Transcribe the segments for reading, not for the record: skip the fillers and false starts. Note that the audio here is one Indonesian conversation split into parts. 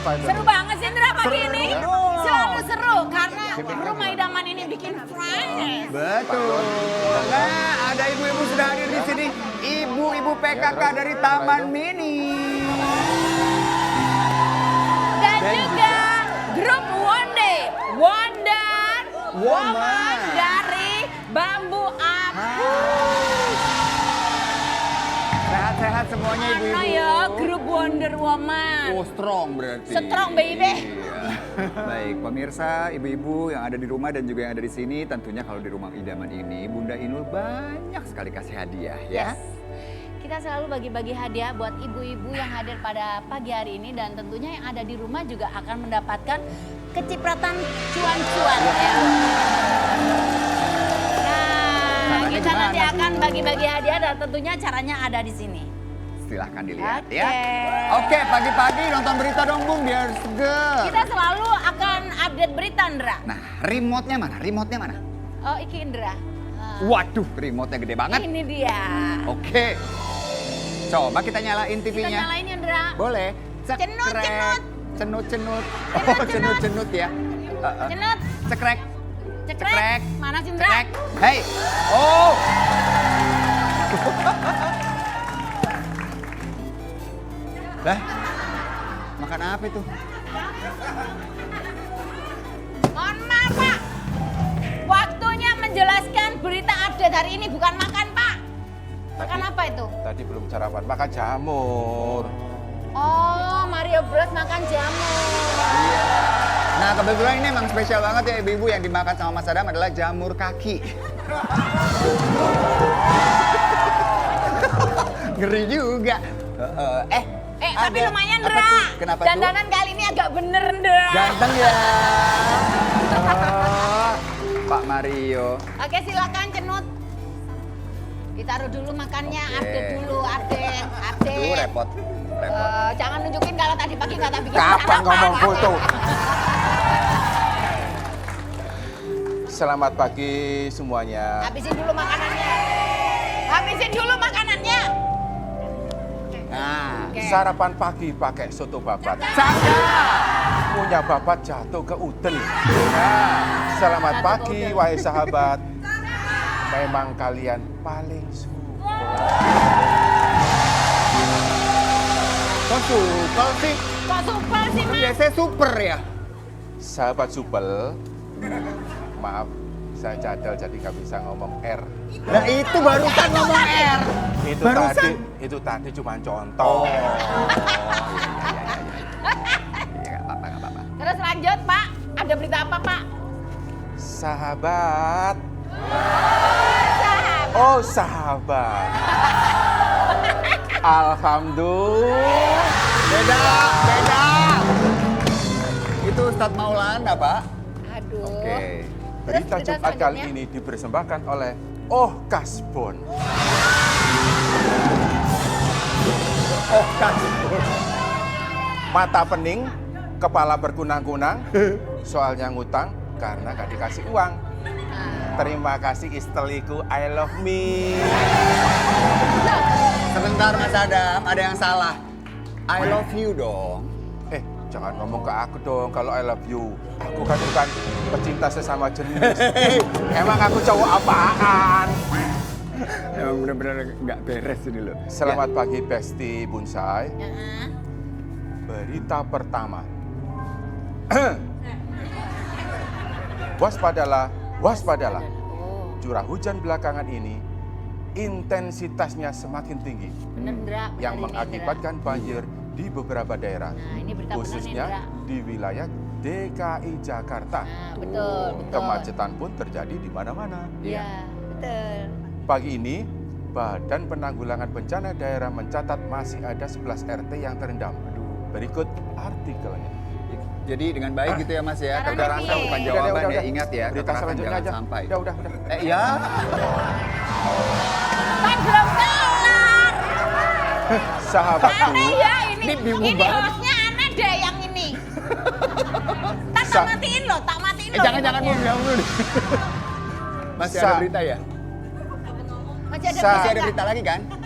apa itu? Seru banget sih Indra pagi Seru, ini. ya? Selalu seru karena rumah idaman ini bikin fresh. Betul. Nah, ada ibu-ibu sudah hadir di sini. Ibu-ibu PKK dari Taman Mini. Dan juga grup Wonder Woman dari Bambu Apus. Sehat-sehat semuanya Mana ibu-ibu. ya grup Wonder Woman? Oh, strong berarti. Strong, baby. Iya. Baik, pemirsa, ibu-ibu yang ada di rumah dan juga yang ada di sini, tentunya kalau di rumah idaman ini, Bunda Inul banyak sekali kasih hadiah ya. Yes. Kita selalu bagi-bagi hadiah buat ibu-ibu yang hadir pada pagi hari ini dan tentunya yang ada di rumah juga akan mendapatkan kecipratan cuan-cuan ya. Nah, Caranya kita nanti gimana, akan Bu? bagi-bagi hadiah dan tentunya caranya ada di sini. Silahkan dilihat Oke. ya. Oke, pagi-pagi nonton berita dong Bung biar seger. Kita selalu akan update berita, Indra. Nah, remote-nya mana? Remote-nya mana? Oh, iki Indra. Nah, Waduh, remote-nya gede banget. ini dia. Oke. Coba kita nyalain Kita TV-nya. nyalain Indra. Boleh. Cenut, Cekrek. cenut. Cenut-cenut. Oh, cenut-cenut ya. Cenut, Cekrek. cekrek. Mana sih Indra? Cekrek. Hei. Oh. Lah. Makan apa itu? Mohon maaf, Pak. Waktunya menjelaskan berita update hari ini bukan makan, Pak. Makan apa itu? Tadi belum sarapan, makan jamur. Oh, Mario Bros makan jamur. Nah, kebetulan ini emang spesial banget ya ibu-ibu, yang dimakan sama Mas Adam adalah jamur kaki. Ngeri juga. Tapi ada- lumayan, apa Ndra. tuh? Kenapa tuh? Dandanan kali ini agak bener, Ndra. Ganteng ya. Oh, Pak Mario. Oke, silakan Cenut. Ditaruh dulu makannya, Oke. update dulu, update. Tuh repot. Repot. Jangan nunjukin kalau tadi pagi nggak tak bikin Kapan sarapan. ngomong foto? Selamat pagi semuanya. Habisin dulu makanannya. Habisin dulu makanannya. Nah, Oke. Sarapan pagi pakai soto babat. Punya babat jatuh ke uden. Selamat Jatuh ke pagi uden. wahai sahabat. Memang kalian paling super. kok supel sih? Kok super sih, Mas? Biasanya super ya? Sahabat supel, maaf saya cadel jadi nggak bisa ngomong R. Nah itu barusan ngomong R. Itu Barusan? tadi cuma contoh. Iya, nggak apa-apa, nggak apa-apa. Terus lanjut, Pak. Ada berita apa, Pak? Sahabat. Sahabat. Oh sahabat. Alhamdulillah. Beda, beda. Itu Ustadz Maulana, Pak. Aduh. Oke. Terus Berita berita Jumat kali selanjutnya? ini dipersembahkan oleh Oh Kasbon. Oh, kasih. Mata pening, kepala berkunang-kunang, soalnya ngutang karena gak dikasih uang. Terima kasih istriku, I love me. Sebentar Mas Adam, ada yang salah. I love you dong. Jangan ngomong ke aku dong kalau I love you. Aku kan bukan pecinta sesama jenis. Emang aku cowok apaan? Emang benar-benar nggak beres ini loh. Selamat pagi Besti Bunsai. Heeh. Berita pertama. Waspadalah, waspadalah. Oh, Curah hujan belakangan ini intensitasnya semakin tinggi bener, Ndra. Bener yang ini, mengakibatkan banjir di beberapa daerah, Nah, ini berita bener nih, khususnya Ndra. di wilayah DKI Jakarta. Nah, betul, betul. Kemacetan pun terjadi di mana-mana. Iya, betul. Pagi ini, Badan Penanggulangan Bencana Daerah mencatat masih ada 11 RT yang terendam. Berikut artikelnya. Jadi dengan baik gitu ya Mas ya. Caranya Kekerasan piye? bukan Udah, jawaban udah. ya. Ingat ya, Berita kekerasan selanjutnya jangan aja. sampai. Udah. Ya. Kan belum kelar. Sahabatku, Aneh ya ini. Ini bingung Ini banget. hostnya aneh deh yang ini. Tak Sa- matiin loh, tak matiin loh. Jangan remote-nya. jangan dulu. Masih ada berita ya? Masih ada Sa- Masih ada berita berita lagi kan? nggak?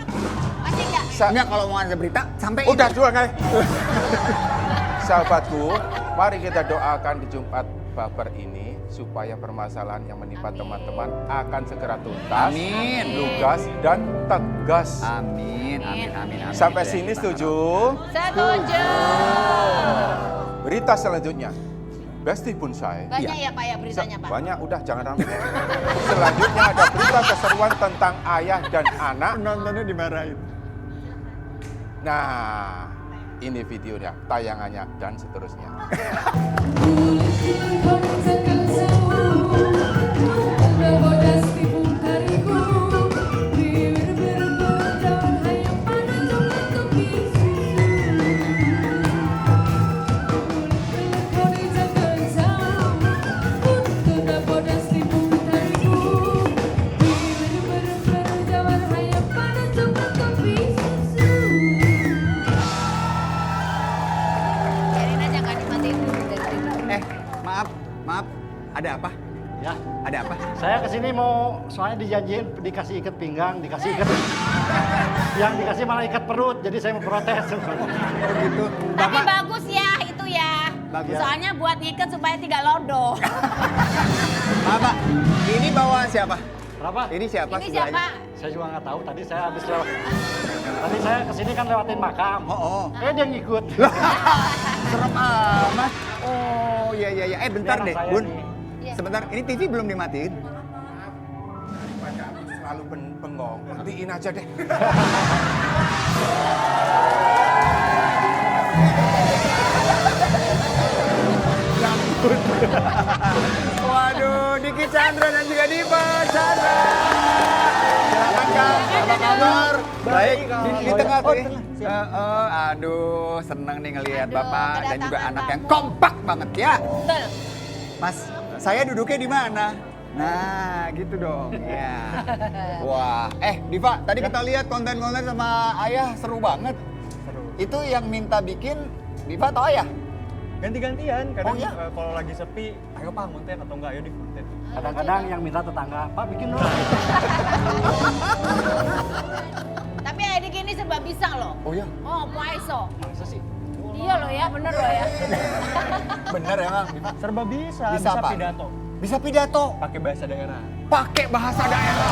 Masih nggak? Enggak, kalau mau ada berita sampai udah dua kali. sahabatku, mari kita doakan di Jumat Baper ini supaya permasalahan yang menimpa Amin. teman-teman akan segera tuntas, Amin. lugas dan tegas. Amin, amin, amin, amin. Sampai sini setuju? Setuju. Berita selanjutnya, Besti Bonsai. Banyak ya Pak ya beritanya Pak? Banyak, udah jangan ramai. Selanjutnya ada berita keseruan tentang ayah dan anak. Penontonnya dimarahin. Nah, ini videonya, tayangannya, dan seterusnya. Biarin aja nggak dimatiin dulu dari situ. Maaf, ada apa? Ya, Ada apa? saya kesini mau soalnya dijanjiin dikasih ikat pinggang, dikasih ikat yang dikasih malah ikat perut, jadi saya mau protes. Oh gitu. Tapi Bapak, bagus ya itu ya. Bagus. Soalnya buat ngikat supaya tidak lodo. Bapak, ini bawa siapa? Berapa? Ini siapa? Ini sebelahnya? siapa? Saya juga nggak tahu. Tadi saya habis lewat. Tadi saya kesini kan lewatin makam. Oh. Dia ngikut. Serem amat. Oh, iya. Bentar Ini deh, anak saya Bun. nih. Iya. Sebentar, ini TV belum dimatiin? Daripada aku selalu bengong, matiin aja deh. Waduh, Diki Chandra dan juga Diva Chandra. Silakan Kang, apa kabar? Baik, di tengah tuh ya. Aduh, senang nih ngelihat Aduh, Bapak dan juga kedatangan anak yang tamu. kompak banget ya. Betul. Mas, saya duduknya di mana? Nah, gitu dong. Ya. Wah, Diva, tadi kita lihat konten-konten sama Ayah seru banget. Itu yang minta bikin Diva atau Ayah? Ganti-gantian, Oh, kadang iya? kalau lagi sepi, ayo Pak konten atau enggak, ayo di konten. Kadang-kadang yang minta tetangga, Pak bikin dong. Tapi adik ini serba bisa loh. Oh iya? Oh, Puaiso. Masa sih? Iya loh ya, bener loh ya. Bener emang, Diva? Serba bisa, Bisa apa? pidato, Bisa pidato, pakai bahasa daerah. pakai bahasa daerah.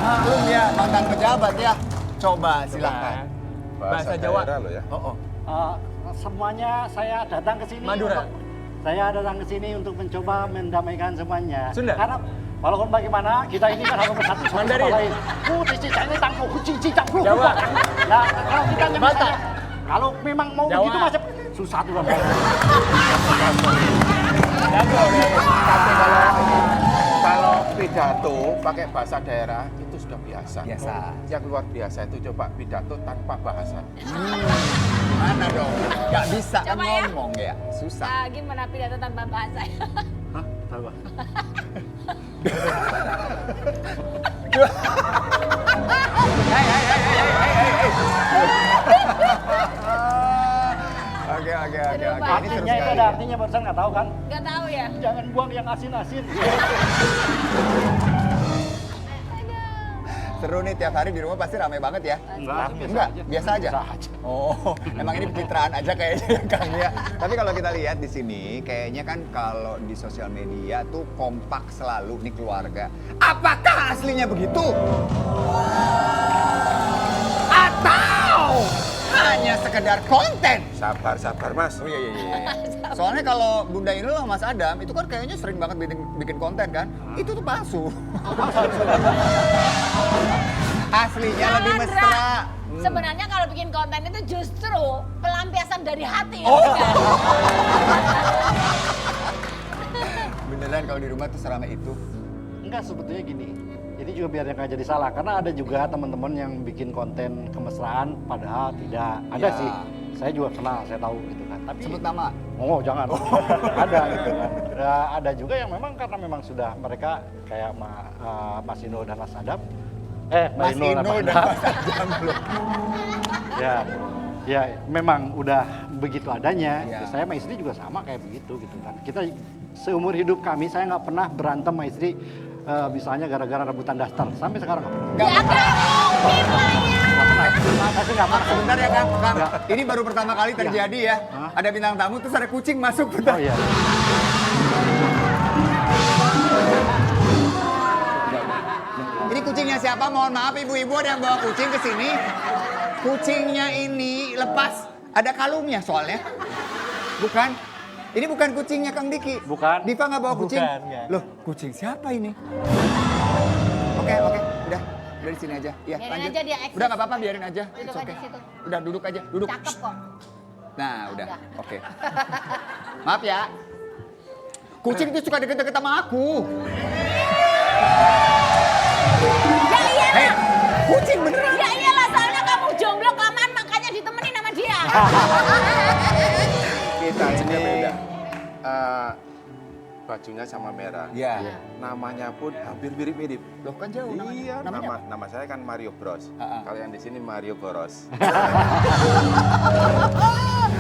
Maklum ya, mantan pejabat ya. Coba silakan. Bahasa Jawa. daerah loh ya. Oh. Semuanya saya datang ke sini. Madura. Saya datang ke sini untuk mencoba mendamaikan semuanya. Sunda. Karena walaupun bagaimana kita ini kan harus bersatu sama Mandarin. sama lain. Cici tangku, cici tangku. Jawa. Nah, kalau kita Batak. misalnya, kalau memang mau Jawa. begitu macam susah tuh. Tapi kalau pidato pakai bahasa daerah itu sudah biasa. Biasa. Yang luar biasa itu coba pidato tanpa bahasa. Mana dong? Gak bisa kan Coba ya. ngomong ya. Susah. Gimana pidato tanpa bahasa? Hah? Tahu Pak? Oke. Seru banget. Ini seru Artinya itu sekali ada ya. artinya barusan nggak tahu kan? Gak tahu ya. Jangan buang yang asin-asin. Seru nih tiap hari di rumah pasti ramai banget ya. Enggak, biasa aja. Oh, emang ini pencitraan aja kayaknya ya Kang ya. Tapi kalau kita lihat di sini, kayaknya kan kalau di sosial media tuh kompak selalu nih keluarga. Apakah aslinya begitu? Atau hanya sekedar konten? Sabar Mas. Oh iya. Soalnya kalau Bunda Inul sama Mas Adam itu kan kayaknya sering banget bikin konten kan. Itu tuh palsu. Aslinya lebih Jangan, mesra. Ra. Sebenarnya kalau bikin konten itu justru pelampiasan dari hati. Oh. ya kan? Beneran kalau di rumah tuh seramai itu. Enggak, sebetulnya gini. Ini juga biar nggak jadi salah, karena ada juga teman-teman yang bikin konten kemesraan, padahal tidak. Ada Ya. sih, saya juga kenal, saya tahu gitu kan. Tapi Sebut nama. oh jangan, ada gitu kan. Ya, ada juga yang memang karena memang sudah mereka kayak Mas Ino dan Mas Adam. Mbak Mas Ino Ino dan dan Mas Mas Adam belum. Ya, memang udah begitu adanya. Ya. Saya sama istri juga sama kayak begitu gitu kan. Kita seumur hidup kami, saya nggak pernah berantem sama istri. Misalnya gara-gara rebutan daster, sampai sekarang nggak pernah. Nggak Ya pernah. nggak mungkin lah ya. Nggak pernah. Masih nggak pernah. Sebentar ya Kang. Ini baru pertama kali terjadi ya. Ada bintang tamu terus ada kucing masuk. Oh iya. Ini kucingnya siapa? Mohon maaf ibu-ibu, ada yang bawa kucing ke sini. Kucingnya ini lepas, ada kalungnya soalnya. Bukan? Ini bukan kucingnya Kang Diki. Bukan. Diva nggak bawa kucing? Bukan, nggak. Loh, kucing siapa ini? Oke, udah di sini aja. Ya, Biarin lanjut. aja dia eksis. Udah nggak apa-apa, biarin aja. Duduk It's aja okay. situ. Udah duduk aja, duduk. Cakep kok. Nah, udah. Oke. Maaf ya. Kucing itu suka deket-deket sama aku. Ya iyalah. Hei, kucing beneran. Ya iyalah, soalnya kamu jomblo kelamaan makanya ditemenin sama dia. Kita ini beda. Bajunya sama merah. Iya. Namanya pun hampir mirip-mirip. Loh kan jauh namanya. Iya, Namanya apa? nama saya kan Mario Bros. Kalau yang di sini Mario Boros.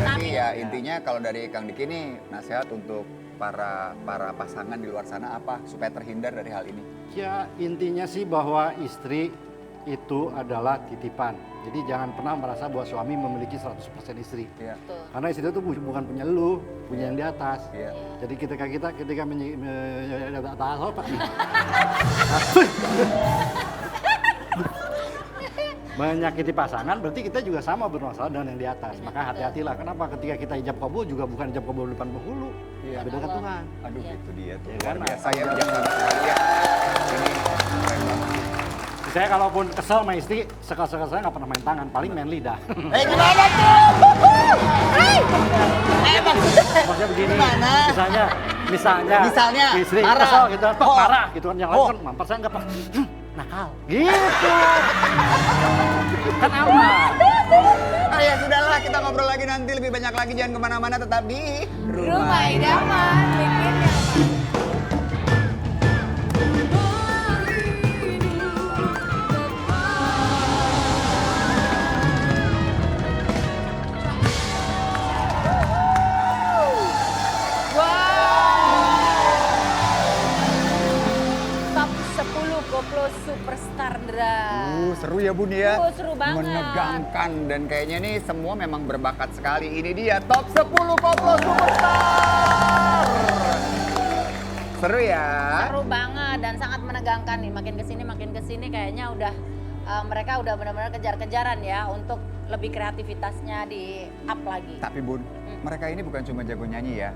Berarti ya intinya kalau dari Kang Diki ini nasihat untuk para pasangan di luar sana apa supaya terhindar dari hal ini? Ya intinya sih bahwa istri itu adalah titipan. Jadi jangan pernah merasa bahwa suami memiliki 100% istri. Iya. Karena istri itu bukan punya lu, punya yang di atas. Iya. Jadi ketika menyakiti pasangan, berarti kita juga sama bermasalah dengan yang di atas. Maka hati-hatilah. Kenapa? Ketika kita ijab kabul juga bukan ijab kabul depan penghulu. Iya. Beda dengan Tuhan. Aduh itu dia tuh. Ya Luar kan? biasa ya bijaksana sekali ya. Ini keren banget. Saya kalaupun kesel sama istri, sekal-sekal saya nggak pernah main tangan, paling main lidah. Gimana tuh? Maksudnya begini, Gimana? misalnya istri marah. kesel gitu, Oh. marah gitu kan, yang lain Oh. kan mampar saya nggak pernah, nakal, gitu. Kan aman. Ya sudahlah, kita ngobrol lagi nanti lebih banyak lagi, jangan kemana-mana, tetap di Rumah Idaman, bikin yang Top 10 Koplo Superstar Dra. Seru ya Bun ya. Seru banget. Menegangkan dan kayaknya nih semua memang berbakat sekali. Ini dia top 10 Koplo Superstar. Seru ya. Seru banget dan sangat menegangkan nih. Makin kesini kayaknya udah mereka udah benar-benar kejar-kejaran ya untuk lebih kreativitasnya di up lagi. Tapi Bun, mereka ini bukan cuma jago nyanyi ya.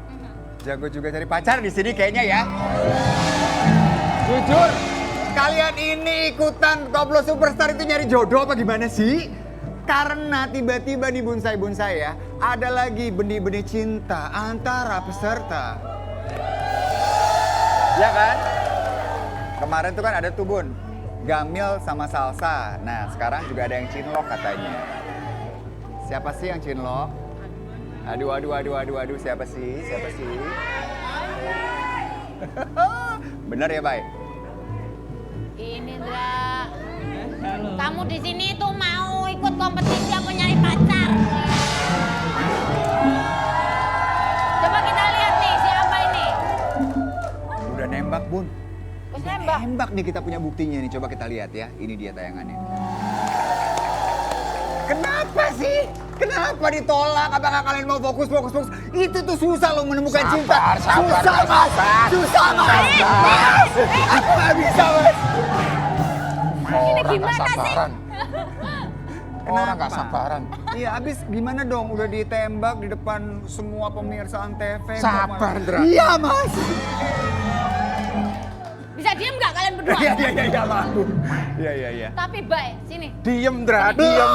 Jago juga cari pacar di sini kayaknya ya. Jujur, kalian ini ikutan Koplo Superstar itu nyari jodoh apa gimana sih? Karena tiba-tiba nih bonsai ya, ada lagi benih-benih cinta antara peserta. Ya kan? Kemarin tuh kan ada tuh Bun, Gamil sama Salsa. Nah sekarang juga ada yang cinlok katanya. Siapa sih yang cinlok? Aduh, siapa sih? Bener ya, Bay? Ini Dra, kamu di sini tuh mau ikut kompetisi apa nyari pacar? Coba kita lihat nih siapa ini. Udah nembak, Bun. Terus nembak. Nembak nih, kita punya buktinya nih. Coba kita lihat ya. Ini dia tayangannya. Kenapa sih? Kenapa ditolak? Apakah kalian mau fokus? Itu tuh susah loh menemukan cinta. Susah, Mas. Aku nggak bisa, Mas. Ini gimana sih? Orang nggak sabaran. Iya, abis gimana dong? Udah ditembak di depan semua pemirsa Antv. Sabar, Dra. Iya, Mas. Bisa diem nggak kalian berdua? Iya, maaf, Bu. Iya. Tapi baik, sini. Diem, Dra, diem.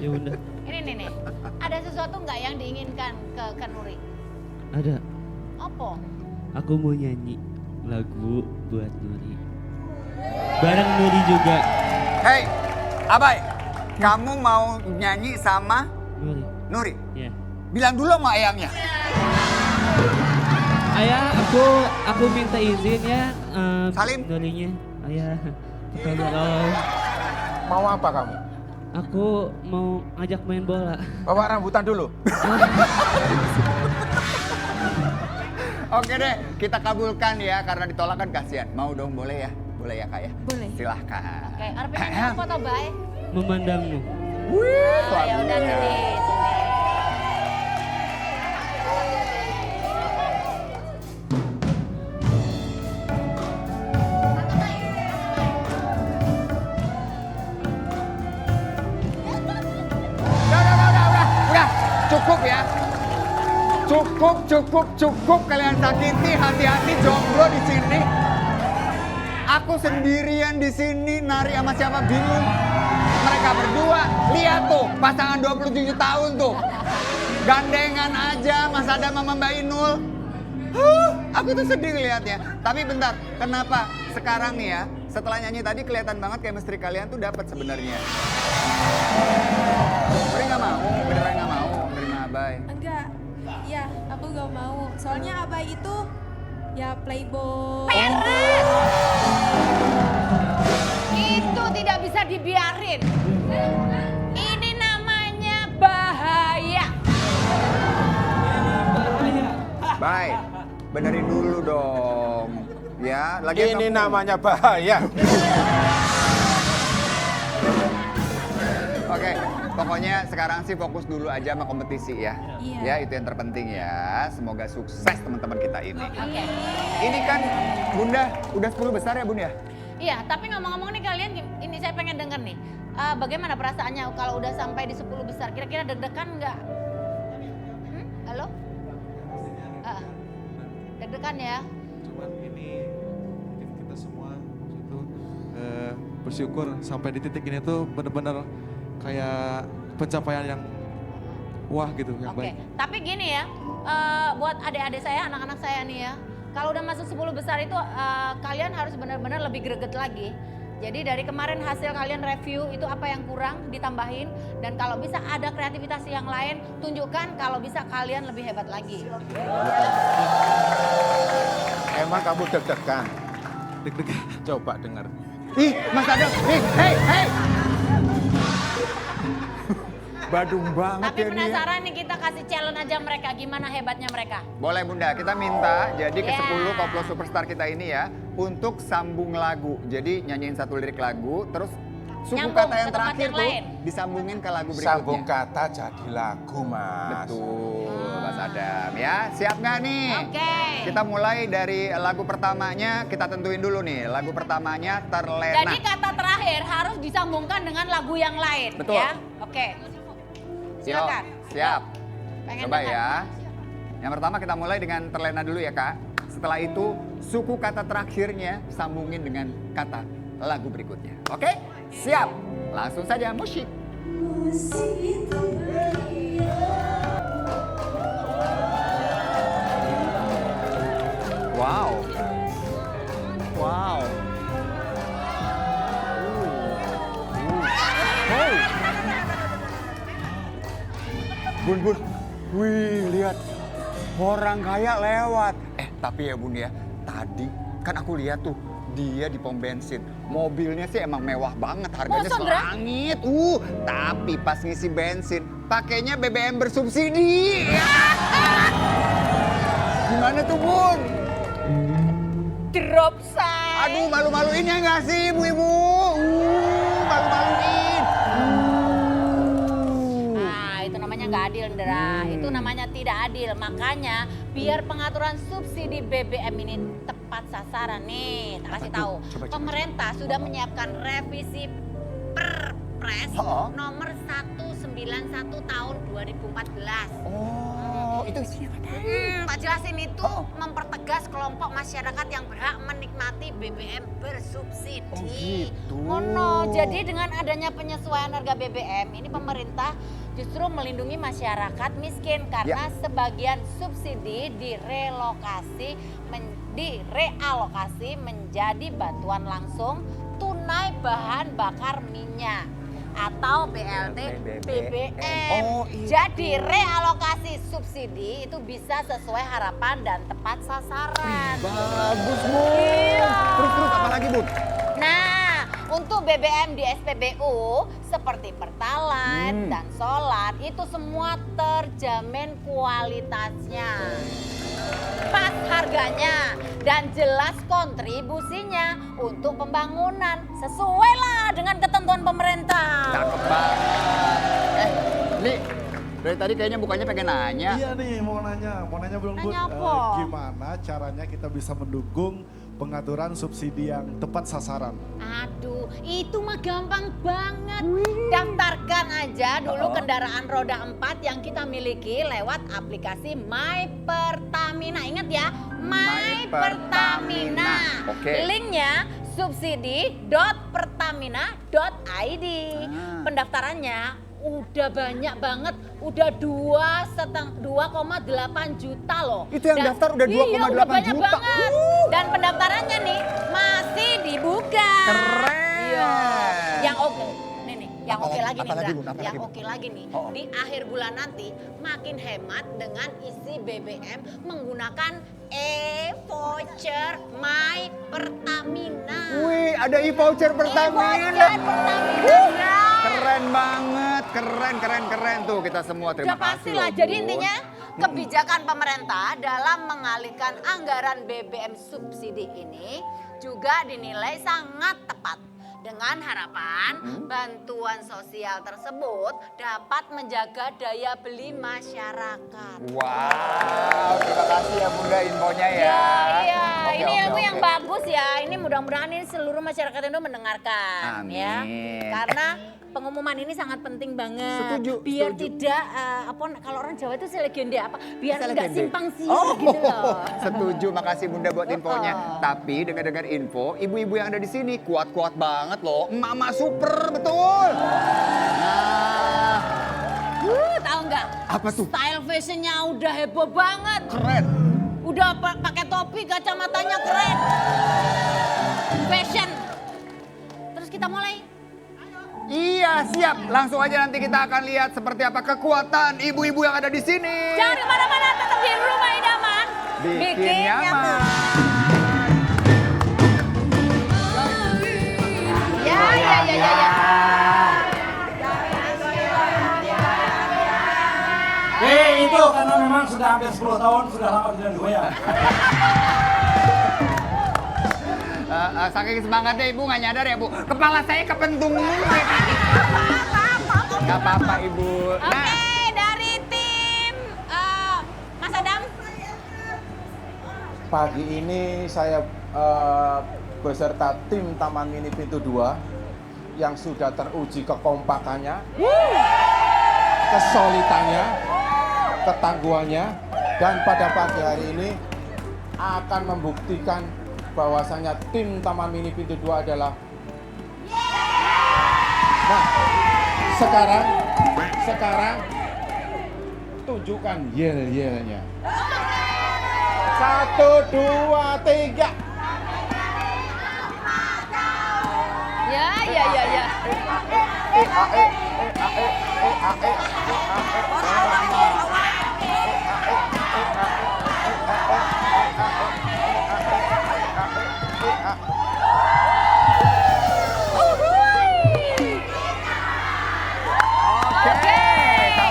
Ya udah. Ini nih. Ada sesuatu nggak yang diinginkan ke Nuri? Ada. Apa? Aku mau nyanyi lagu buat Nuri. Bareng Nuri juga. Hei, Abai. Kamu mau nyanyi sama Nuri. Nuri? Ya. Bilang dulu sama ayangnya. Ayah, aku minta izin ya. Salim. Nurinya. Ayah. Tolong. Mau apa kamu? Aku mau ngajak main bola. Bawa rambutan dulu. Oke deh, kita kabulkan ya karena ditolak kan kasihan. Mau dong, boleh ya? Boleh ya, Kak ya? Boleh. Silahkan. Oke, arep pengen apa toh, Bay? memandangmu. Ya udah sini. Udah. Cukup ya. Cukup kalian sakiti hati-hati jomblo di sini. Aku sendirian di sini nari sama siapa bingung. Mereka berdua, lihat tuh pasangan 27 tahun tuh. Gandengan aja Mas Adam sama Mbak Inul. Aku tuh sedih lihatnya. Tapi bentar, kenapa sekarang nih ya, setelah nyanyi tadi kelihatan banget chemistry kalian tuh dapat sebenarnya. Beneran nggak mau nerima Abai. Enggak, ya aku gak mau. Soalnya Abai itu ya playboy. Itu tidak bisa dibiarin. Ini namanya bahaya. Baik, benerin dulu dong. Ya, lagi Ini namanya bahaya. Oke, pokoknya sekarang sih fokus dulu aja sama kompetisi ya. Iya. Ya, itu yang terpenting ya. Semoga sukses teman-teman kita ini. Oke. Ini kan Bunda udah 10 besar ya Bun ya? Iya, tapi ngomong-ngomong nih kalian, ini saya pengen denger nih. Bagaimana perasaannya kalau udah sampai di 10 besar? Kira-kira deg-degan nggak? Halo? Deg-degan ya? Cuman ini kita semua waktu itu bersyukur sampai di titik ini tuh benar-benar kayak pencapaian yang wah gitu, yang Oke, baik. tapi gini ya, buat adik-adik saya, anak-anak saya nih ya, kalau udah masuk 10 besar itu kalian harus benar-benar lebih greget lagi. Jadi dari kemarin hasil kalian review itu apa yang kurang ditambahin, dan kalau bisa ada kreativitas yang lain tunjukkan, kalau bisa kalian lebih hebat lagi. Emang kamu deg-degan? Deg-degan. Coba dengar. Ih, Mas Adam, hei. Badung banget Tapi ya dia. penasaran nih, kita kasih challenge aja mereka, gimana hebatnya mereka. Boleh Bunda, kita minta jadi ke Yeah. 10 koplo superstar kita ini ya untuk sambung lagu. Jadi nyanyiin satu lirik lagu, terus suku Nyambung kata yang ke tempat terakhir yang tuh lain. disambungin ke lagu berikutnya. Sambung kata jadi lagu, Mas. Betul, Mas Adam ya. Siap nggak nih? Oke. Kita mulai dari lagu pertamanya, kita tentuin dulu nih. Lagu pertamanya Terlena. Jadi kata terakhir harus disambungkan dengan lagu yang lain. Betul. Ya? Oke. Silakan. Yuk, siap. Pengen Coba dengar. ya. Yang pertama kita mulai dengan Terlena dulu ya Kak. Setelah itu suku kata terakhirnya sambungin dengan kata lagu berikutnya. Oke? Siap. Langsung saja musik. Wow. Wow. Wow. Bun, wih lihat orang kaya lewat. Tapi ya Bun ya, tadi kan aku lihat tuh dia di pom bensin. Mobilnya sih emang mewah banget, harganya Masa, Ndra? selangit. Tapi pas ngisi bensin, pakainya BBM bersubsidi. Gimana tuh Bun? Drop say. Aduh malu-maluin ya nggak sih ibu-ibu? Malu-maluin. Nah, itu namanya nggak adil, Ndra. Itu namanya tidak adil. Makanya biar pengaturan subsidi BBM ini tepat sasaran nih, tak kasih tahu. Coba. Pemerintah sudah menyiapkan revisi Perpres nomor 191 tahun 2014. Oh, itu isinya Tak jelasin itu mempertegas kelompok masyarakat yang berhak menikmati BBM bersubsidi. Oh, gitu. Jadi dengan adanya penyesuaian harga BBM ini pemerintah justru melindungi masyarakat miskin karena sebagian subsidi direalokasi menjadi bantuan langsung tunai bahan bakar minyak atau BLT BBM. Oh, itu. Jadi realokasi subsidi itu bisa sesuai harapan dan tepat sasaran. Bagus, Bu. Iya. Terus apa lagi, Bu? Nah, untuk BBM di SPBU seperti Pertalite dan Solar itu semua terjamin kualitasnya. pas harganya, dan jelas kontribusinya untuk pembangunan. Sesuai lah dengan ketentuan pemerintah. Cakep banget. Li, dari tadi kayaknya bukannya pengen nanya. Iya nih, mau nanya belum Bud. Nanya apa? Gimana caranya kita bisa mendukung pengaturan subsidi yang tepat sasaran? Aduh, itu mah gampang banget. Daftarkan aja dulu kendaraan roda 4 yang kita miliki lewat aplikasi My Pertamina. Ingat ya, My Pertamina. Oke. Linknya subsidi.pertamina.id. Pendaftarannya udah banyak banget, udah 2,8 juta loh. Itu yang daftar udah 2,8 iya, udah banyak juta. banget. Dan pendaftarannya nih masih dibuka. Keren. Iya. Yang oke. Nih, yang oke lagi nih, apalagi, Bra. Bun, apalagi, Yang Bun? oke lagi nih. Oh. Di akhir bulan nanti makin hemat dengan isi BBM menggunakan e-voucher My Pertamina. Wih, ada e-voucher Pertamina. E-voucher Pertamina, Bra. Keren banget, keren tuh kita semua terima Udah pasti kasih lah. loh, Jadi Bun. intinya kebijakan pemerintah dalam mengalihkan anggaran BBM subsidi ini juga dinilai sangat tepat. Dengan harapan bantuan sosial tersebut dapat menjaga daya beli masyarakat. Wow, terima kasih ya Bunda infonya ya. Iya, Oke, ini oke, ilmu oke. yang bagus ya. Ini mudah-mudahan ini seluruh masyarakat Indo mendengarkan ya. Amin. Karena pengumuman ini sangat penting banget. Setuju, Biar setuju. tidak kalau orang Jawa itu selegende apa? Biar tidak Selegende. simpang siur gitu loh. Setuju, makasih Bunda buat infonya. Tapi dengar-dengar info, ibu-ibu yang ada di sini kuat-kuat banget loh. Mama super, betul. Nah, Tahu nggak? Apa tuh? Style fashionnya udah heboh banget. keren. Udah pakai topi, kacamatanya keren. Fashion. Terus kita mulai. Iya, siap. Langsung aja nanti kita akan lihat seperti apa kekuatan ibu-ibu yang ada di sini. Jangan kemana-mana, tetap di rumah idaman. Bikin nyaman. Ya. Itu karena memang sudah hampir 10 tahun, sudah lama tidak digoyang. Saking semangatnya Ibu nggak nyadar ya Bu. Kepala saya kepentung mulu. Gak apa-apa Ibu. Oke, dari tim Mas Adam. Pagi ini saya beserta tim Taman Mini Pintu 2 yang sudah teruji kekompakannya, kesolidannya, ketangguhannya, dan pada pagi hari ini akan membuktikan bahwasanya tim Taman Mini Pintu 2 adalah. Nah, sekarang tunjukkan yel-yelnya. 1, 2, 3. Ya. Oke,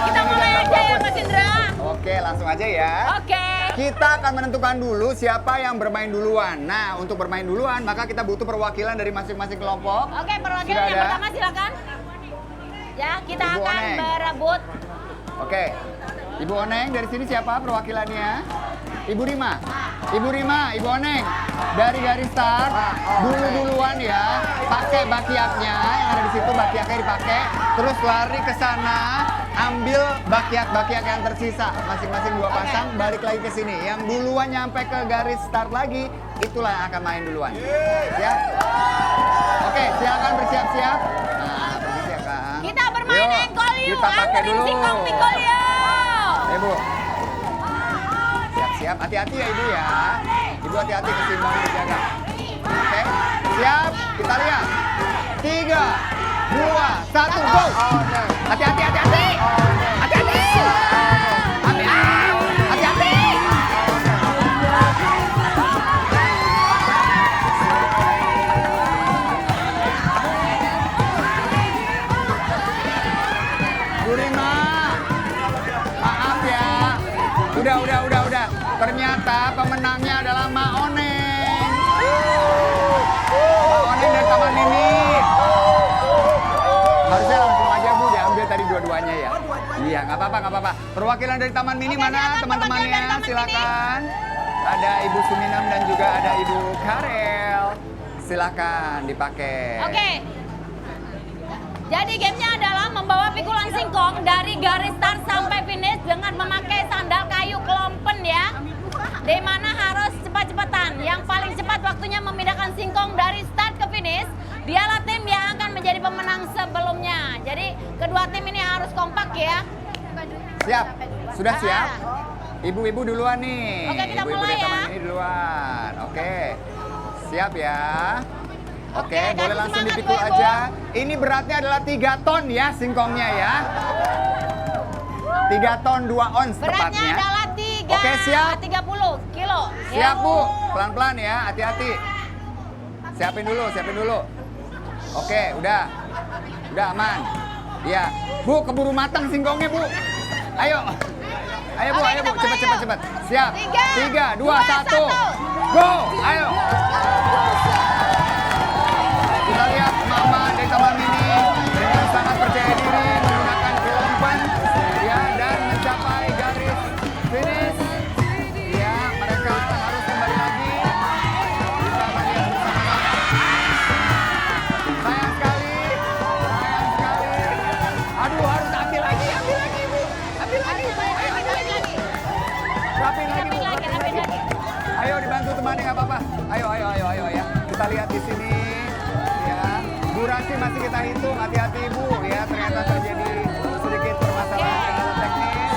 kita mulai aja ya Mas Indra. Oke, langsung aja ya. Oke. Kita akan menentukan dulu siapa yang bermain duluan. Nah, untuk bermain duluan maka kita butuh perwakilan dari masing-masing kelompok. Oke, perwakilan Sudah yang ada? pertama silakan. Ya, kita Ibu akan Oneng. berebut. Oke. Ibu Oneng dari sini siapa perwakilannya? Ibu Rima. Ibu Oneng. Dari garis start duluan ya. Pakai bakiaknya yang ada di situ, bakiaknya dipakai. Terus lari ke sana, ambil bakiak yang tersisa. Masing-masing 2 pasang, balik lagi ke sini. Yang duluan nyampe ke garis start lagi, itulah yang akan main duluan. Siap? Oke, silakan bersiap-siap. Nah, bersiap-siap. Kita bermain Yuk, engkol yuk. kita pakai Anterin dulu. singkong pikul yuk. Ibu. Siap-siap, hati-hati ya Ibu ya. Ibu hati-hati keseimbangan dijaga. Oke, siap, kita lihat. 3, 2, 1, go. Hati-hati. Hati-hati. Hati-hati. Bu Rima, maaf ya. Udah. Ternyata nggak apa-apa. Perwakilan dari Taman Mini Oke, mana silakan teman-temannya? perwakilan dari Taman Silakan. Ada Ibu Suminam dan juga ada Ibu Karel. Silakan dipakai. Oke. Jadi gamenya adalah membawa pikulan singkong dari garis start sampai finish dengan memakai sandal kayu klompen ya. Di mana harus cepat-cepatan. Yang paling cepat waktunya memindahkan singkong dari start ke finish, dialah tim yang akan menjadi pemenang sebelumnya. Jadi kedua tim ini harus kompak ya. Siap? Sudah siap? Ibu-ibu duluan nih. Oke, kita Ibu-ibu mulai dari Taman ya. Mini duluan. Oke. Siap ya. Oke, Oke, boleh kasih langsung semangat, dipikul Bu, Ibu. aja. Ini beratnya adalah 3 ton ya singkongnya ya. 3 ton 2 ons Beratnya tepatnya. adalah 3, Oke, siap. 30 kilo. Siap Bu, pelan-pelan ya, hati-hati. Siapin dulu. Oke, udah aman. Iya, Bu keburu matang singkongnya Bu. Ayo Bu, Oke, ayo kita Bu, mulai, cepet. Siap. 3, 2, 1. 1. Go, ayo. Kita lihat Mama dari Taman Mini dengan sangat percaya diri menggunakan kelompan ya dan mencapai garis finish. Ya, mereka harus kembali lagi. Kita melihat bersama-sama. Sayang sekali. Aduh, harus ambil lagi Bu. Ambil lagi. Ayo. Rapin lagi. Ayo dibantu temannya nggak apa-apa. Ayo ya. Kita lihat di sini ya. Durasi masih kita hitung, hati-hati Bu ya. Ternyata terjadi sedikit permasalahan kendala teknis.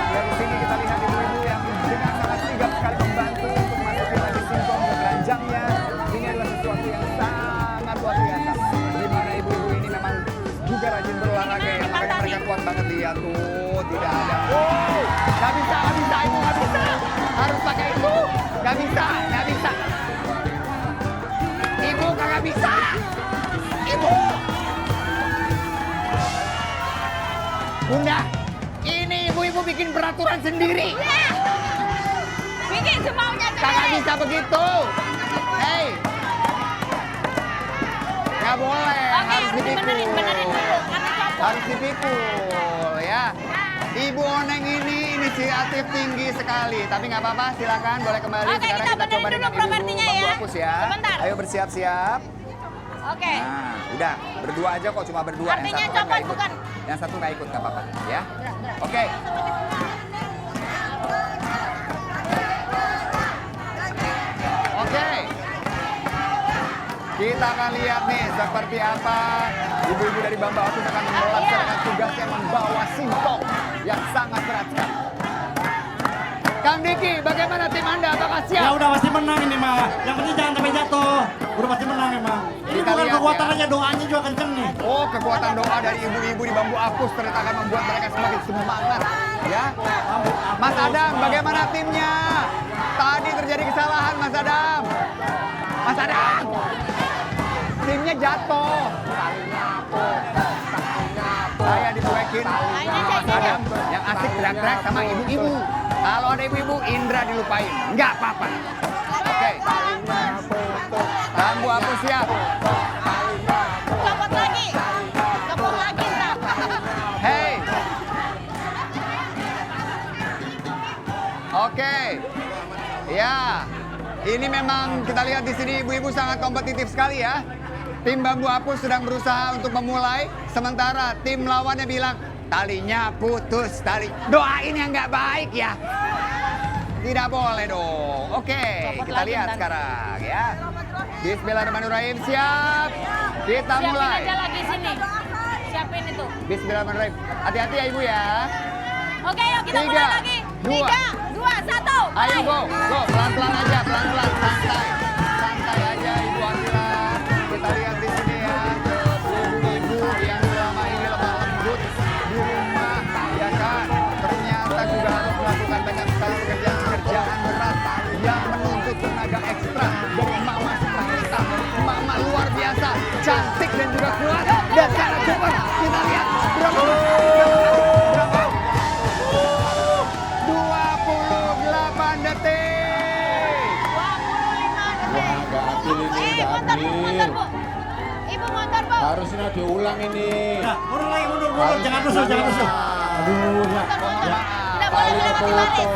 Dari sini kita lihat ibu-ibu yang dengan sangat sigap sekali membantu untuk masukin lagi singkong ke keranjangnya. Ini adalah sesuatu yang sangat luar biasa. Di mana ibu-ibu ini memang juga rajin berolahraga ya. Makanya mereka kuat banget, lihat tuh, tidak ada. Nggak bisa ibu, nggak bisa. Harus pakai itu. Nggak bisa. Ibu kagak bisa. Ibu. Bunda, ini ibu-ibu bikin peraturan sendiri. Bikin semaunya Kagak bisa begitu. Hei. Nggak boleh, Oke, harus dipikul. benerin dulu karena copot. Harus dipikul ya. Ibu Oneng ini inisiatif tinggi sekali, tapi nggak apa-apa, silakan boleh kembali. Oke, Sekarang kita kita coba benerin dengan dulu propertinya Ibu ya. Bapus ya. Sebentar. Ayo bersiap-siap. Oke. Nah, udah berdua aja kok, cuma berdua. Artinya Yang satu kan copot, nggak ikut. bukan? Yang satu nggak ikut, nggak apa-apa ya. Oke. Oke. Kita akan lihat nih seperti apa ibu-ibu dari Bamba Otus akan melaksanakan tugasnya membawa singkong yang sangat berat sekali. Kang Diki, bagaimana tim Anda? Apakah siap? Ya udah pasti menang ini mah. Yang penting jangan sampai jatuh. Udah pasti menang emang. Ini Kita bukan lihat kekuatan ya. aja, doanya juga kenceng nih. Oh, kekuatan doa dari ibu-ibu di Bambu Apus ternyata akan membuat mereka semakin semangat. Ya, Mas Adam, bagaimana timnya? Tadi terjadi kesalahan, Mas Adam. Mas Adam, timnya jatuh. Saya dicuekin. Mas Adam yang asik teriak-teriak sama ibu-ibu. Kalau ada ibu-ibu, Indra dilupain. Nggak apa-apa. Oke. Bambu Apus siap. Copot lagi ntar. Hey. Oke. Ya. Ini memang kita lihat di sini ibu-ibu sangat kompetitif sekali ya. Tim Bambu Apus sedang berusaha untuk memulai, sementara tim lawannya bilang talinya putus tali. Doain yang nggak baik ya. Tidak boleh dong. Oke, Copot kita lagi lihat ntar. sekarang ya. Bismillahirrahmanirrahim, siap. Kita Siapin mulai. aja lagi sini. Siapin itu. Bismillahirrahmanirrahim. Hati-hati ya ibu ya. Oke, yuk kita 3, mulai lagi. 2. 3, 2, 1. Ayo go, pelan-pelan aja, pelan-pelan, santai. Santai aja Ibu Akila. Kita lihat di sini ya. Ibu-ibu yang selama ini lemah lembut di rumah, ya kan. Ternyata juga harus melakukan banyak sekali pekerjaan berat yang menuntut tenaga ekstra dari mama seperti kita. Mama luar biasa, cantik dan juga kuat dan sangat cepat. Kita lihat berapa? 28 detik. 25 detik. Motor Bu. Ibu motor Bu. Harusnya diulang ini. Nah, mundur lagi, mundur. Jangan rusuh. Aduh, ya. Tidak boleh dilewati baris.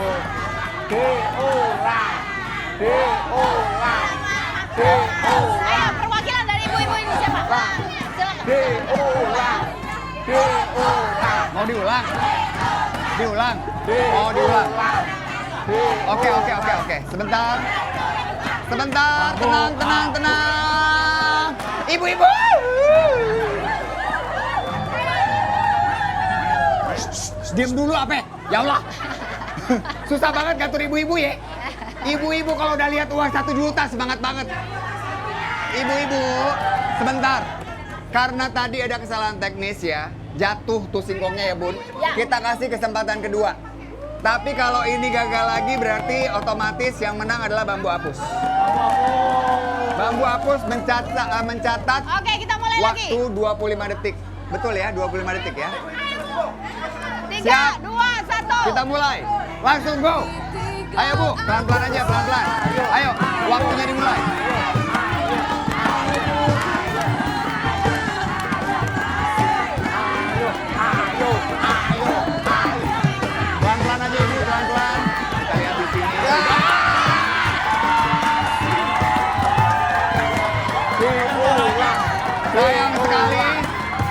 Ayo, perwakilan dari ibu-ibu ini siapa? Silakan. Mau diulang? Diulang? Oh, diulang. Oke. Sebentar. Tenang. Ibu-ibu. Diam dulu apa? Ya Allah. Susah banget ngatur ibu-ibu ya. Ibu-ibu kalau udah lihat uang 1 juta semangat banget. Ibu-ibu, sebentar. Karena tadi ada kesalahan teknis ya, jatuh tuh singkongnya ya Bun. Ya. Kita kasih kesempatan kedua. Tapi kalau ini gagal lagi berarti otomatis yang menang adalah Bambu Apus. Bambu Apus mencatat Oke, kita mulai lagi. waktu 25 detik. Betul ya, 25 detik ya. 3, Siap. 2, 1. Kita mulai. Langsung go. Ayo Bu, pelan-pelan aja, pelan-pelan. Ayo, waktunya dimulai. Pelan-pelan aja Ibu, pelan-pelan. Kita lihat di sini. Sayang sekali,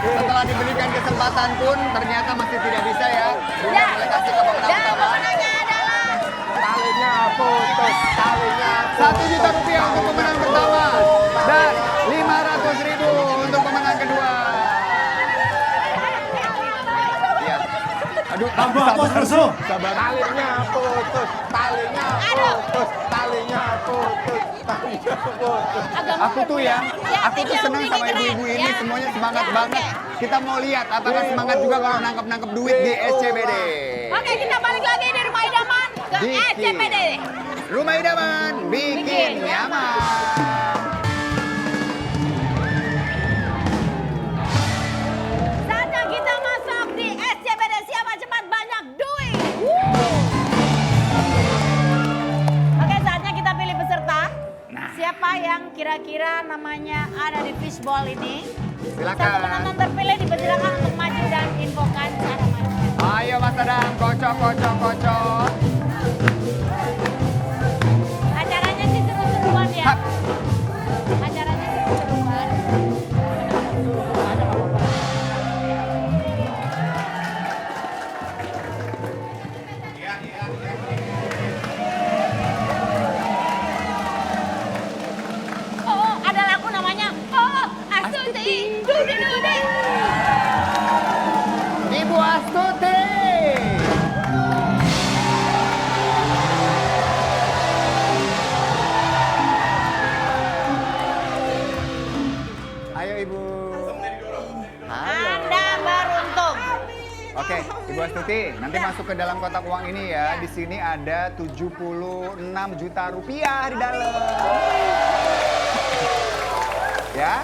setelah diberikan kesempatan pun ternyata masih tidak bisa ya. Bunda boleh kasih ke pemenang Dan utama. pemenangnya adalah Talinya putus, talinya 1 juta rupiah untuk pemenang pertama dan 500.000 untuk pemenang kedua. Iya. Aduh, Bambu Apus musuh. sabar. talinya putus, talinya putus, talinya putus, talinya putus. Aku tuh ya, aku tuh senang sama ibu-ibu ini, semuanya semangat banget. Kita mau lihat apakah semangat juga kalau nangkep-nangkep duit di SCBD. Oke, kita balik lagi di Rumah Idaman ke Bikin. SCBD. Rumah Idaman bikin nyaman. Saatnya kita masuk di SCBD. Siapa cepat banyak duit? Oke, saatnya kita pilih peserta. Siapa yang kira-kira namanya ada di fishball ini? Silakan. Satu penonton terpilih dipersilakan untuk maju dan infokan cara maju. Ayo Mas Adam, kocok. Acaranya sih seru-seruan ya. Hap. Acaranya seru-seruan. Oh, ada lagu namanya Oh, Astuti. Dudi. Ibu Astuti. Ayo Ibu. Anda beruntung. Oke, Ibu Astuti, nanti masuk ke dalam kotak uang ini ya. Di sini ada 76 juta rupiah di dalam. Ya,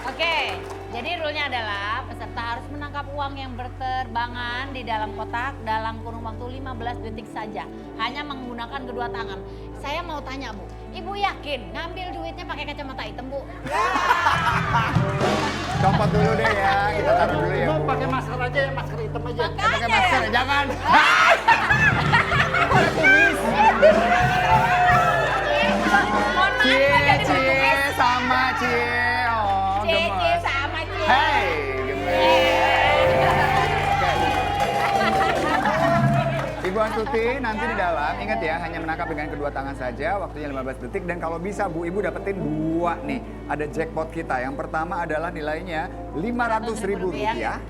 Oke, jadi rule-nya adalah peserta harus menangkap uang yang berterbangan di dalam kotak dalam kurun waktu 15 detik saja. Hanya menggunakan kedua tangan. Saya mau tanya Bu, Ibu yakin ngambil duitnya pakai kacamata hitam Bu? copot dulu deh ya. Kita taruh dulu ya. Mau Bu. pakai masker aja ya, masker hitam aja. Pakai masker, jangan. Mohon maaf, Cie, nggak jadi cie, bertugas. sama cie. Oh, Cie, gemes. sama Cie. Hey, gemes. Oke. Ibu Astuti nanti di dalam, ingat ya, hanya menangkap dengan kedua tangan saja, waktunya 15 detik. Dan kalau bisa Bu, Ibu dapetin 2 nih. Ada jackpot kita. Yang pertama adalah nilainya 500.000 rupiah.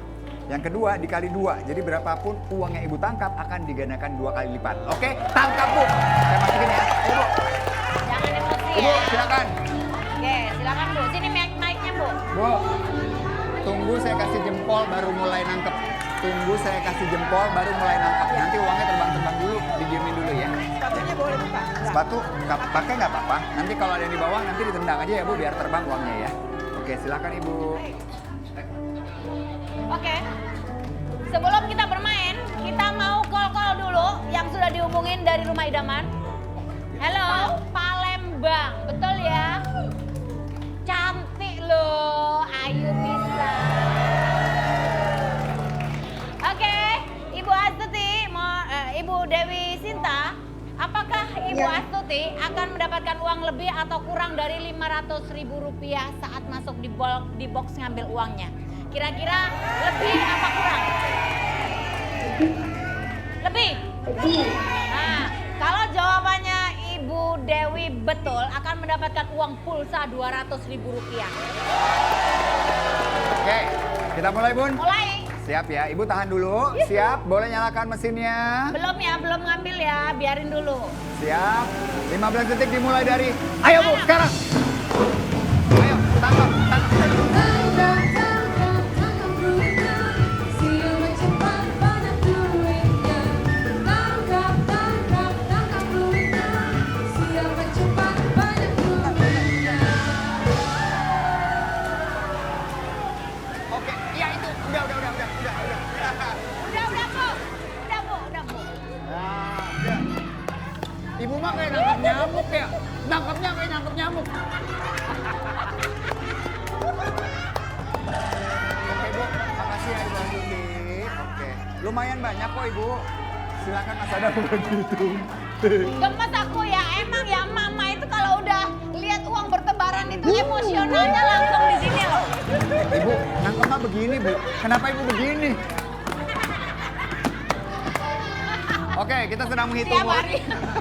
Yang kedua dikali 2, jadi berapapun uang yang Ibu tangkap akan digandakan 2 kali lipat. Oke, tangkap Bu. Saya masukin ya. Ayo Bu. Jangan emosi Ibu, ya. silakan. Oke, silakan Bu. Sini mic-nya Bu. Bu, tunggu saya kasih jempol baru mulai nangkep. Tunggu saya kasih jempol baru mulai nangkep. Nanti uangnya terbang-terbang dulu, didiemin dulu ya. Sepatunya boleh buka. Sepatu nggak pakai nggak apa-apa. Nanti kalau ada yang di bawah nanti ditendang aja ya Bu biar terbang uangnya ya. Oke, silakan Ibu. Oke. Sebelum kita bermain, kita mau call-call dulu yang sudah dihubungin dari Rumah Idaman. Halo, Palembang. Betul ya? Cantik loh, Ayu bisa. Oke, Ibu Astuti akan mendapatkan uang lebih atau kurang dari Rp500.000 saat masuk di box ngambil uangnya. Kira-kira lebih apa kurang? Lebih. Nah, kalau jawabannya Ibu Dewi betul akan mendapatkan uang pulsa Rp200.000. Oke, kita mulai Bun. Mulai. Siap ya, Ibu tahan dulu. Siap, boleh nyalakan mesinnya. Belum ya, belum ngambil ya, biarin dulu. Siap, 15 detik dimulai dari. Ayo Bu, sekarang. Ayo, tangkap, tangkap. Oke, iya itu. Udah. Udah Bu. Nah, udah. Ibu mah kayak nangkap nyamuk ya. Nangkapnya kayak nangkap nyamuk. Oke Bu, makasih ya Ibu Astuti. Oke, lumayan banyak kok Ibu. Silakan Mas Adam begitu. Gemes aku ya, emang ya mama itu kalau udah lihat uang bertebaran itu emosionalnya langsung di sini loh. Ibu, nangkep mah begini Bu. Kenapa Ibu begini? Oke, kita sedang menghitung.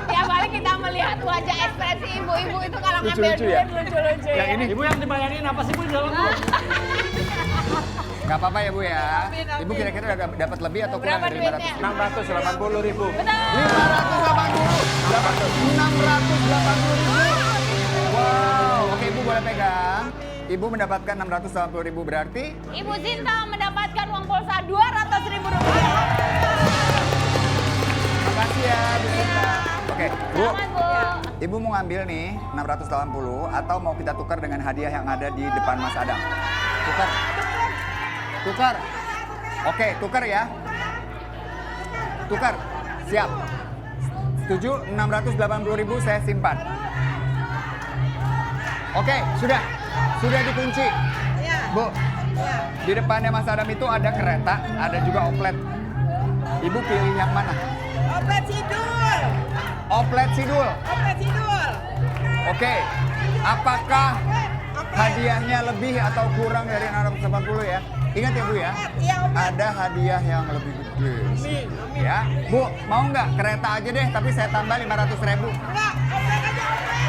Tiap hari kita melihat wajah ekspresi ibu-ibu itu kalau ngambil Lucu-lucu duit ya? lucu-lucu ya. Yang ini Ibu yang dibayarin apa sih Bu di dalam Bu? nggak apa-apa ya Bu ya. Ibu kira-kira udah dapat lebih atau kurang Berapa dari duitnya? 680.000. Betul. 680. Wow, oke Ibu boleh pegang. Ibu mendapatkan 680.000 berarti Ibu Sinta mendapatkan uang pulsa Rp200.000. makasih ya Bu Sinta. Oke, Bu. Selamat Bu. Ibu mau ngambil nih 680 atau mau kita tukar dengan hadiah yang ada di depan Mas Adam? Tukar. Tukar. Oke, tukar ya. Tukar. Siap. Setuju? 680.000 saya simpan. Oke, sudah. Sudah dikunci. Bu. Di depannya Mas Adam itu ada kereta, ada juga oplet. Ibu pilih yang mana? Oplet Sidul. Oplet Sidul. Oplet Sidul. Oke. Apakah hadiahnya lebih atau kurang dari 680 ya? Ingat ya Bu ya, Iya, Oplet. ada hadiah yang lebih gede. Ya, Bu, mau nggak kereta aja deh, tapi saya tambah 500.000. Enggak, oplet aja, oplet.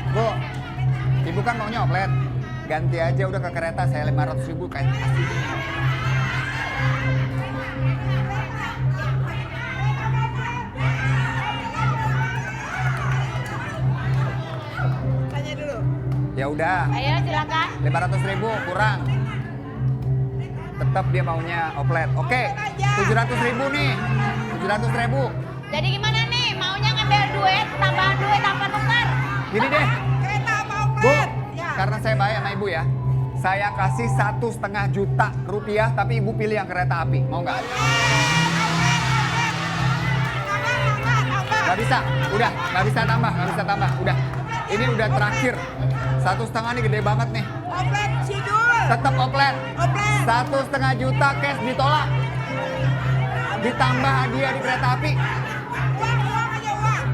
Bu, Ibu kan maunya oplet. Ganti aja udah ke kereta, saya 500.000 kayak asli. Tanya dulu. Ya udah, Ayo silakan. 500.000 kurang. Tetap dia maunya oplet. Oke, 700.000 nih. 700.000. Jadi gimana nih? Maunya ngambil duit, tambahan duit apa tukar? Gini deh, Kereta apa Bu, oplet? Ya. karena saya baik sama Ibu ya. Saya kasih 1,5 juta rupiah, tapi Ibu pilih yang kereta api. Mau nggak? Nggak bisa, udah, nggak bisa tambah, udah. Ini udah terakhir. 1,5 nih gede banget nih. Oplet Sidul. Tetap oplet. Oplet. 1,5 juta cash ditolak. Ditambah hadiah di kereta api. Uang aja, uang.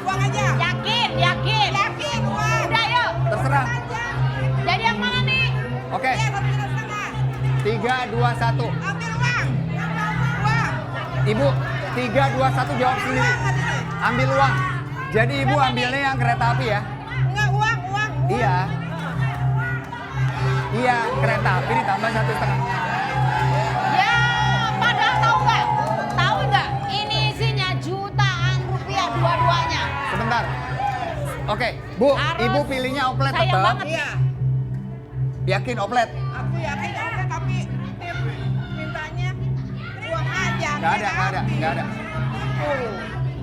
Uang aja. Yakin. Yakin, uang. Udah yuk. Terserah. Jadi yang mana nih? Oke, Iya, 1,5. 3, 2, 1. Ambil uang. Uang. Ibu, 3, 2, 1 jawab sendiri. Ambil uang. Jadi Ibu ambilnya yang kereta api ya? Enggak, uang. Iya. Iya, kereta api ditambah 1,5. Ya, padahal tahu nggak? Ini isinya jutaan rupiah dua-duanya. Sebentar. Oke, Bu, Harus Ibu pilihnya oplet sayang tetap. banget. Iya. Yakin oplet? Aku yakin oplet, tapi tim mintanya uang aja. Nggak ada.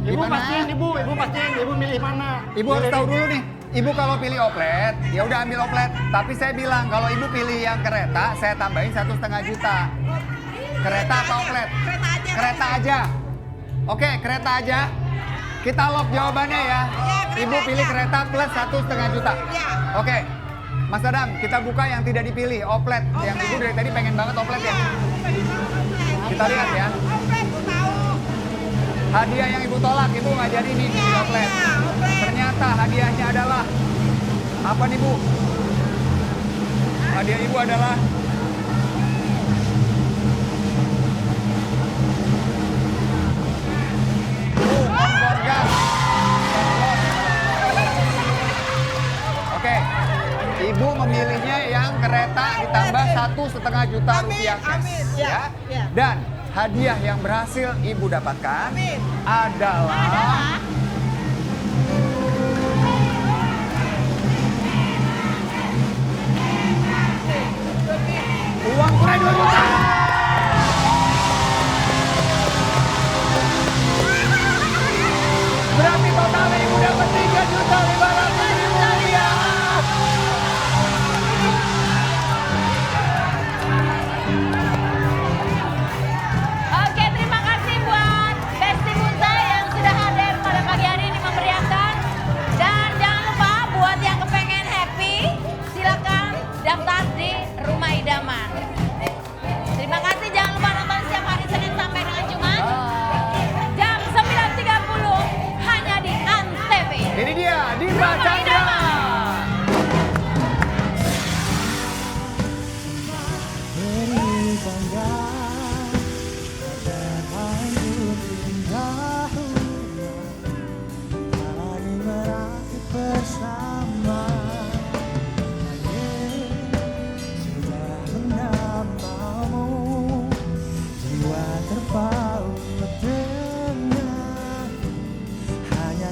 Ibu Gimana? pastiin, Ibu milih mana? Ibu harus tahu dulu nih. Ibu kalau pilih oplet, ya udah ambil oplet. Tapi saya bilang kalau Ibu pilih yang kereta, saya tambahin 1,5 juta. Kereta apa oplet? Kereta aja. Kereta aja. Oke, kereta aja. Kita lock jawabannya ya. Ibu pilih kereta plus 1,5 juta. Iya. Oke. Mas Adam, kita buka yang tidak dipilih, oplet. Yang Ibu dari tadi pengen banget oplet ya. Kita lihat ya. Oplet, aku tahu. Hadiah yang ibu tolak itu nggak jadi nih di Oplet. Ternyata hadiahnya adalah apa nih Bu? Hadiah ibu adalah kompor gas. Oke, ibu memilihnya yang kereta ditambah 1,5 juta rupiah cash. Ya. Dan hadiah yang berhasil ibu dapatkan adalah uang tunai 2 juta. Berarti totalnya ibu dapat 3.500.000 rupiah. Oke, terima kasih buat Besti Bunta yang sudah hadir pada pagi hari ini memeriahkan. Dan jangan lupa buat yang kepengen happy, silakan daftar di Rumah Idaman. Terima kasih, jangan lupa nonton setiap hari Senin sampai dengan Jumat. Jam 9.30 hanya di Antv. Ini dia, Diva Chandra.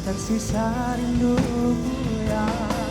Tersisa rindu yang